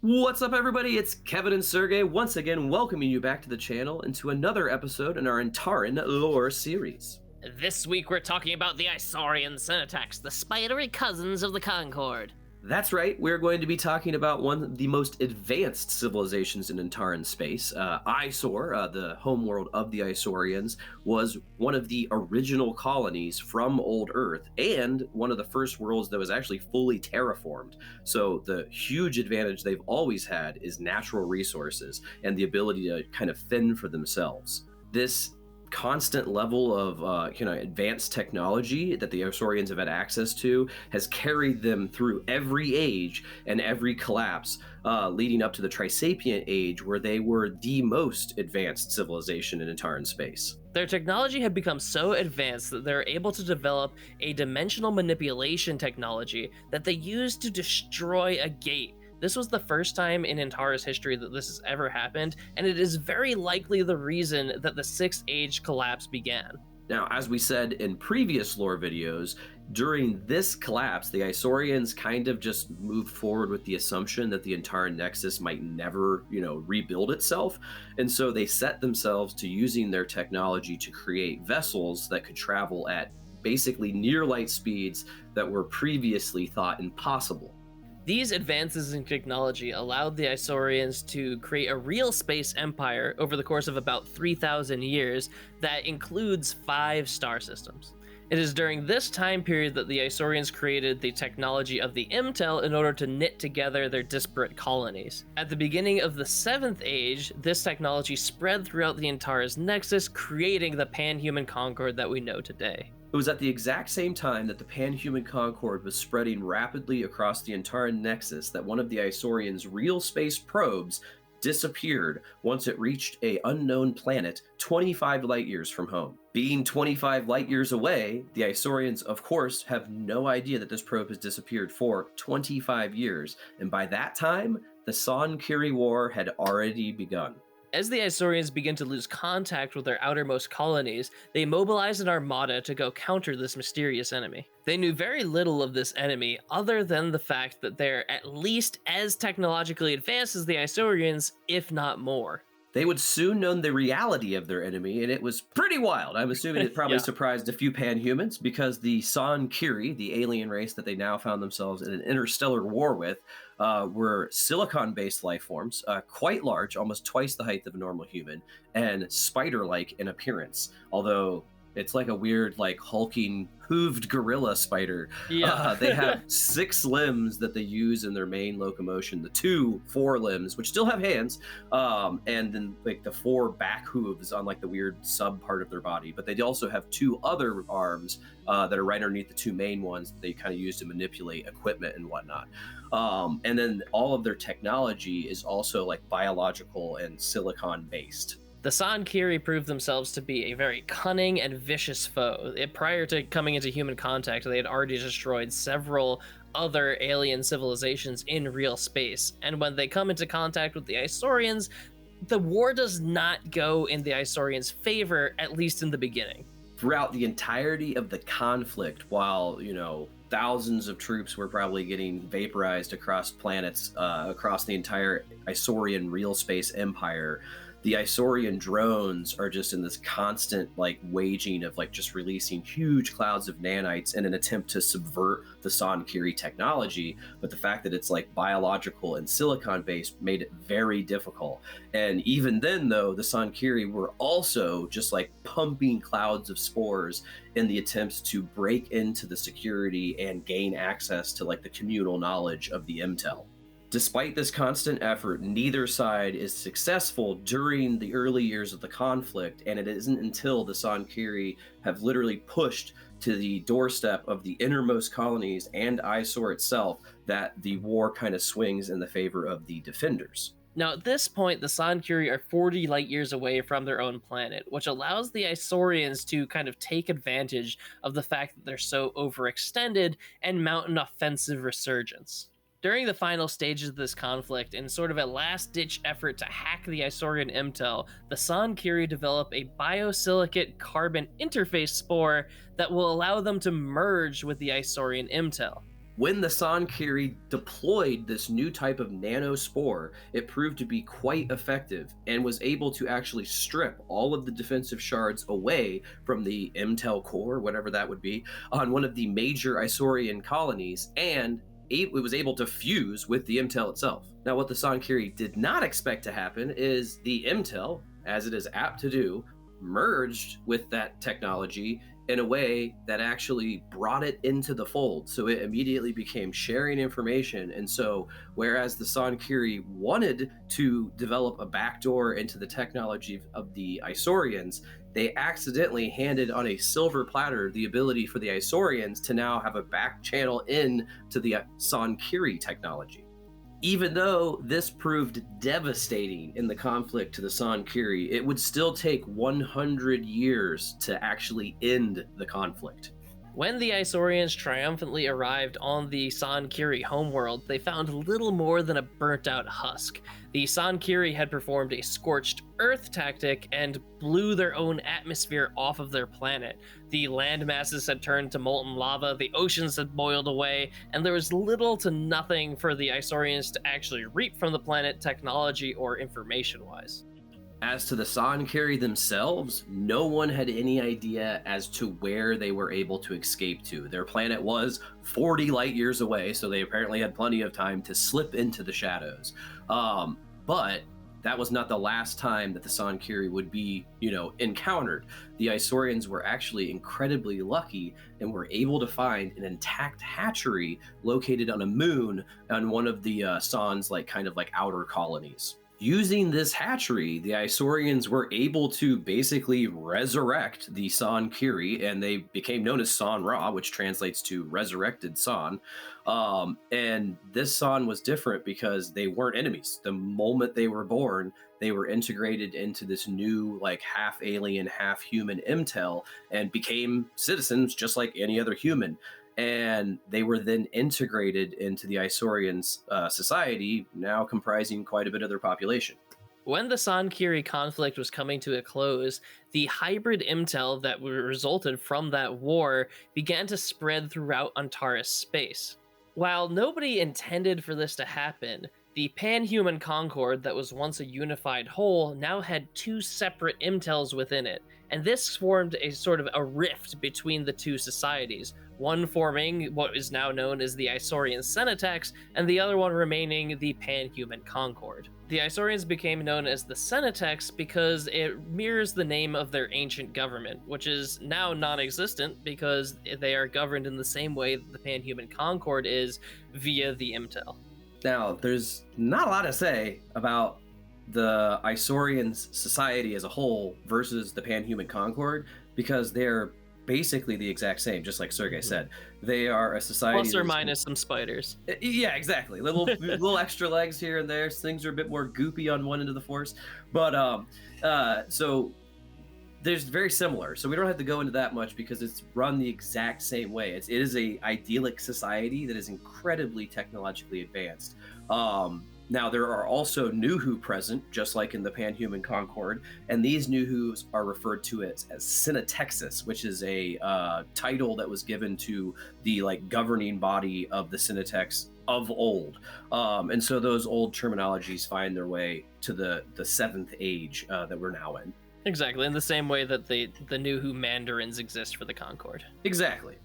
What's up, everybody? It's Kevin and Sergey once again welcoming you back to the channel and to another episode in our Antares lore series. This week we're talking about the Isorian Senatex, the spidery cousins of the Concord. That's right, we're going to be talking about one of the most advanced civilizations in Antares space. Isor, the homeworld of the Isorians, was one of the original colonies from Old Earth and one of the first worlds that was actually fully terraformed. So the huge advantage they've always had is natural resources and the ability to kind of fend for themselves. This constant level of advanced technology that the Isorians have had access to has carried them through every age and every collapse, leading up to the Trisapient Age, where they were the most advanced civilization in Antares space. Their technology had become so advanced that they're able to develop a dimensional manipulation technology that they used to destroy a gate. This was the first time in Antares history that this has ever happened, and it is very likely the reason that the Sixth Age collapse began. Now, as we said in previous lore videos, during this collapse, the Isorians kind of just moved forward with the assumption that the Antares Nexus might never, rebuild itself. And so they set themselves to using their technology to create vessels that could travel at basically near light speeds that were previously thought impossible. These advances in technology allowed the Isorians to create a real space empire over the course of about 3,000 years that includes 5 star systems. It is during this time period that the Isorians created the technology of the Imtel in order to knit together their disparate colonies. At the beginning of the 7th Age, this technology spread throughout the Antares Nexus, creating the Pan-Human Concord that we know today. It was at the exact same time that the Pan-Human Concord was spreading rapidly across the Antares Nexus that one of the Isorians' real space probes disappeared once it reached an unknown planet 25 light years from home. Being 25 light years away, the Isorians, of course, have no idea that this probe has disappeared for 25 years, and by that time, the San-Kiri War had already begun. As the Isorians begin to lose contact with their outermost colonies, they mobilize an armada to go counter this mysterious enemy. They knew very little of this enemy other than the fact that they're at least as technologically advanced as the Isorians, if not more. They would soon know the reality of their enemy, and it was pretty wild. I'm assuming it probably surprised a few pan-humans, because the San-Kiri, the alien race that they now found themselves in an interstellar war with, were silicon-based life forms, quite large, almost twice the height of a normal human, and spider-like in appearance, although it's like a weird, hulking, hooved gorilla spider. Yeah. They have 6 limbs that they use in their main locomotion, the 2 forelimbs, which still have hands, and then the 4 back hooves on the weird sub part of their body. But they also have 2 other arms that are right underneath the 2 main ones that they kind of use to manipulate equipment and whatnot. And then all of their technology is also biological and silicon based. The San-Kiri proved themselves to be a very cunning and vicious foe. Prior to coming into human contact, they had already destroyed several other alien civilizations in real space. And when they come into contact with the Isorians, the war does not go in the Isorians' favor, at least in the beginning. Throughout the entirety of the conflict, while, thousands of troops were probably getting vaporized across planets, across the entire Isorian real space empire, the Isorian drones are just in this constant waging of just releasing huge clouds of nanites in an attempt to subvert the San-Kiri technology. But the fact that it's biological and silicon based made it very difficult. And even then, though, the San-Kiri were also just pumping clouds of spores in the attempts to break into the security and gain access to the communal knowledge of the Imtel. Despite this constant effort, neither side is successful during the early years of the conflict, and it isn't until the San-Kiri have literally pushed to the doorstep of the innermost colonies and Isor itself that the war kind of swings in the favor of the defenders. Now, at this point, the San-Kiri are 40 light years away from their own planet, which allows the Isorians to kind of take advantage of the fact that they're so overextended and mount an offensive resurgence. During the final stages of this conflict, in sort of a last-ditch effort to hack the Isorian intel, the San-Kiri develop a biosilicate carbon interface spore that will allow them to merge with the Isorian intel. When the San-Kiri deployed this new type of nanospore, it proved to be quite effective and was able to actually strip all of the defensive shards away from the Intel core, whatever that would be, on one of the major Isorian colonies, and it was able to fuse with the Intel itself. Now, what the San-Kiri did not expect to happen is the Intel, as it is apt to do, merged with that technology in a way that actually brought it into the fold. So it immediately became sharing information. And so, whereas the San-Kiri wanted to develop a backdoor into the technology of the Isorians, they accidentally handed on a silver platter the ability for the Isorians to now have a back channel in to the San-Kiri technology. Even though this proved devastating in the conflict to the San-Kiri, it would still take 100 years to actually end the conflict. When the Isorians triumphantly arrived on the San-Kiri homeworld, they found little more than a burnt-out husk. The San-Kiri had performed a scorched earth tactic and blew their own atmosphere off of their planet. The land masses had turned to molten lava, the oceans had boiled away, and there was little to nothing for the Isorians to actually reap from the planet technology or information-wise. As to the San-Kiri themselves, no one had any idea as to where they were able to escape to. Their planet was 40 light years away, so they apparently had plenty of time to slip into the shadows. But that was not the last time that the San-Kiri would be, encountered. The Isorians were actually incredibly lucky and were able to find an intact hatchery located on a moon on one of the San's outer colonies. Using this hatchery, the Isorians were able to basically resurrect the San-Kiri, and they became known as San-Ra, which translates to resurrected San. And this San was different because they weren't enemies. The moment they were born, they were integrated into this new, half alien, half human Intel and became citizens just like any other human. And they were then integrated into the Isorians society, now comprising quite a bit of their population. When the San-Kiri conflict was coming to a close, the hybrid intel that resulted from that war began to spread throughout Antares space. While nobody intended for this to happen, the pan-human Concord that was once a unified whole now had two separate intels within it, and this formed a sort of a rift between the two societies, one forming what is now known as the Isorian Senatex, and the other one remaining the pan-human Concord. The Isorians became known as the Senatex because it mirrors the name of their ancient government, which is now non-existent because they are governed in the same way that the pan-human Concord is via the Intel. Now, there's not a lot to say about the Isorians society as a whole versus the pan-human Concord because they're basically the exact same, just like Sergey said. They are a society plus or minus some spiders. Yeah, exactly. Little extra legs here and there. Things are a bit more goopy on one end of the force, but so there's very similar. So we don't have to go into that much because it's run the exact same way. It is a idyllic society that is incredibly technologically advanced. Now, there are also Nuhu present, just like in the Pan-Human Concord, and these Nuhus are referred to as Senatexes, which is a title that was given to the governing body of the Senatex of old. And so those old terminologies find their way to the seventh age that we're now in. Exactly, in the same way that the Nuhu Mandarins exist for the Concord. Exactly.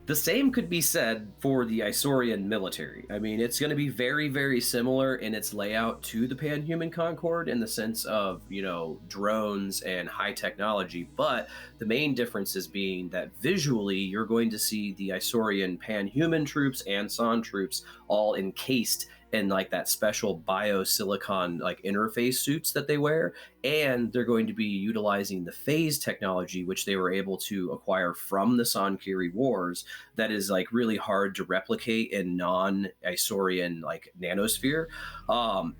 The same could be said for the Isorian military. I mean, it's going to be very, very similar in its layout to the Pan-Human Concord in the sense of, drones and high technology, but the main difference is being that visually you're going to see the Isorian Pan-Human troops and San troops all encased in that special biosilicon interface suits that they wear, and they're going to be utilizing the phase technology which they were able to acquire from the San-Kiri wars that is really hard to replicate in non-Isorian nanosphere,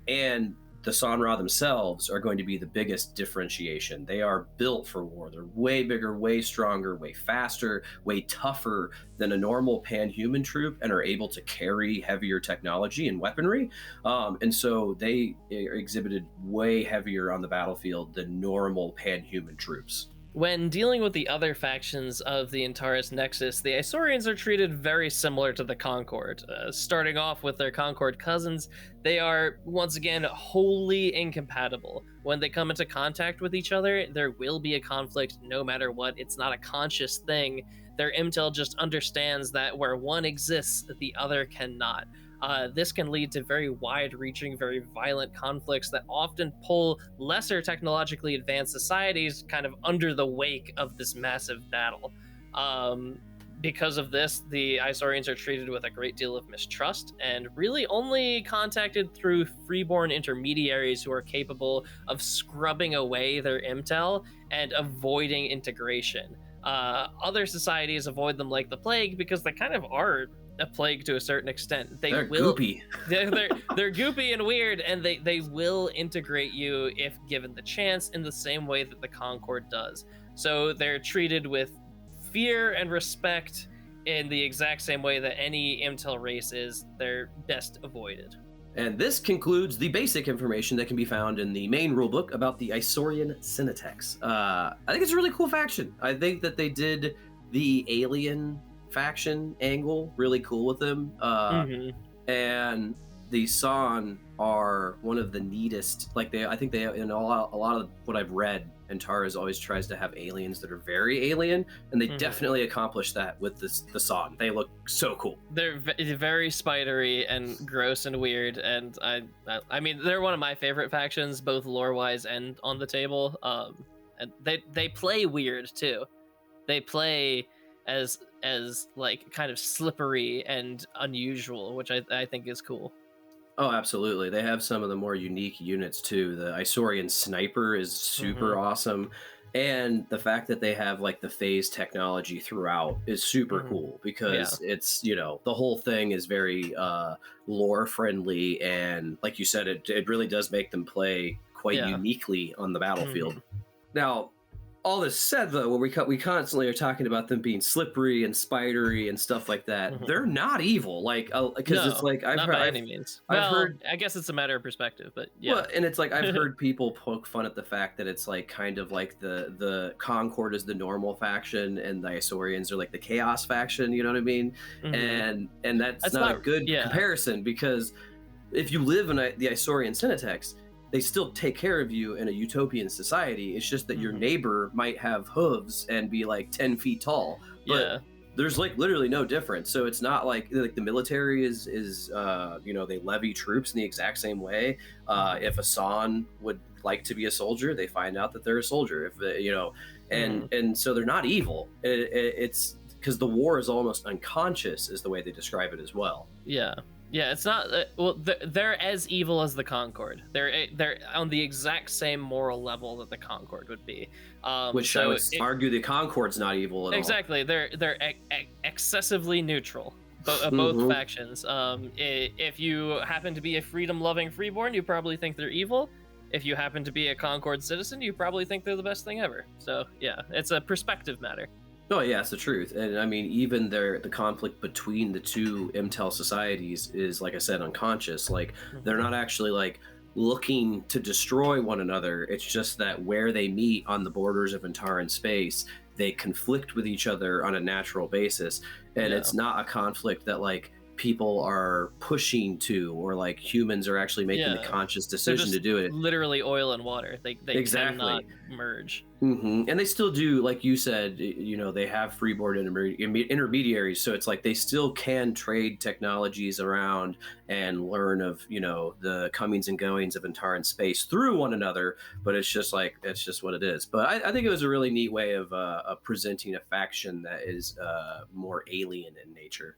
and the Sanra themselves are going to be the biggest differentiation. They are built for war. They're way bigger, way stronger, way faster, way tougher than a normal pan-human troop, and are able to carry heavier technology and weaponry. And so they exhibited way heavier on the battlefield than normal pan-human troops. When dealing with the other factions of the Antares Nexus, the Isorians are treated very similar to the Concord. Starting off with their Concord cousins, they are, once again, wholly incompatible. When they come into contact with each other, there will be a conflict no matter what. It's not a conscious thing. Their intel just understands that where one exists, the other cannot. This can lead to very wide-reaching, very violent conflicts that often pull lesser technologically advanced societies kind of under the wake of this massive battle. Because of this, the Isorians are treated with a great deal of mistrust and really only contacted through freeborn intermediaries who are capable of scrubbing away their intel and avoiding integration. Other societies avoid them like the plague because they kind of are a plague to a certain extent. They're goopy. They're goopy and weird, and they will integrate you if given the chance in the same way that the Concord does. So they're treated with fear and respect in the exact same way that any Intel race is. They're best avoided. And this concludes the basic information that can be found in the main rulebook about the Isorian Senatex. I think it's a really cool faction. I think that they did the alien faction angle really cool with them. And the San are one of the neatest. Like I think they in a lot of what I've read, Antares always tries to have aliens that are very alien, and they definitely accomplish that with the San. They look so cool. They're very spidery and gross and weird, and I mean they're one of my favorite factions, both lore wise and on the table. And they play weird too. They play as like kind of slippery and unusual, which I think is cool. Oh, absolutely. They have some of the more unique units too. The Isorian sniper is super awesome. And the fact that they have like the phase technology throughout is super cool because it's, you know, the whole thing is very lore friendly. And like you said, it really does make them play quite uniquely on the battlefield. Now, all this said, though, when we constantly are talking about them being slippery and spidery and stuff like that, they're not evil. Like, because it's like not by any means. I've heard. I guess it's a matter of perspective, but yeah. Well, and it's like I've heard people poke fun at the fact that it's like kind of like the Concord is the normal faction and the Isorians are like the chaos faction. You know what I mean? And that's not a good comparison because if you live in the Isorian Senatex, they still take care of you in a utopian society. It's just that your neighbor might have hooves and be like 10 feet tall. But there's like literally no difference. So it's not like the military is you know, they levy troops in the exact same way. If a San would like to be a soldier, they find out that they're a soldier. If you know, and so they're not evil. It's because the war is almost unconscious, is the way they describe it as well. Yeah, it's not. Well, they're as evil as the Concord. They're on the exact same moral level that the Concord would be. Which I would argue the Concord's not evil at all. Exactly, they're excessively neutral. Both factions. If you happen to be a freedom-loving freeborn, you probably think they're evil. If you happen to be a Concord citizen, you probably think they're the best thing ever. So yeah, it's a perspective matter. Oh yeah, it's the truth. And I mean, even the conflict between the two Intel societies is, like I said, unconscious. Like they're not actually like looking to destroy one another. It's just that where they meet on the borders of Antaran space, they conflict with each other on a natural basis. And it's not a conflict that like people are pushing to, or like humans are actually making the conscious decision to do it. Literally oil and water. They cannot merge. And they still do, like you said, you know, they have freeborn intermediaries, so it's like they still can trade technologies around and learn of, you know, the comings and goings of Antaran space through one another. But it's just like, it's just what it is. But I think it was a really neat way of presenting a faction that is more alien in nature.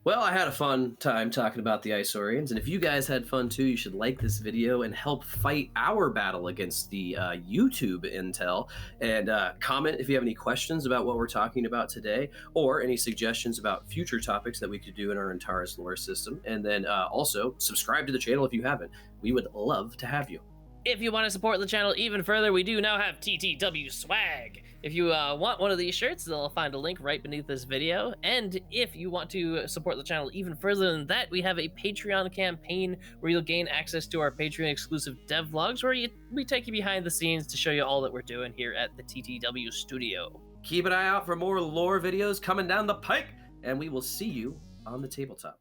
Well, I had a fun time talking about the Isorians, and if you guys had fun too, you should like this video and help fight our battle against the YouTube intel. And comment if you have any questions about what we're talking about today, or any suggestions about future topics that we could do in our Antares lore system. And then also subscribe to the channel if you haven't. We would love to have you. If you want to support the channel even further, we do now have TTW swag. If you want one of these shirts, they'll find a link right beneath this video. And if you want to support the channel even further than that, we have a Patreon campaign where you'll gain access to our Patreon exclusive dev vlogs, where we take you behind the scenes to show you all that we're doing here at the TTW studio. Keep an eye out for more lore videos coming down the pike, and we will see you on the tabletop.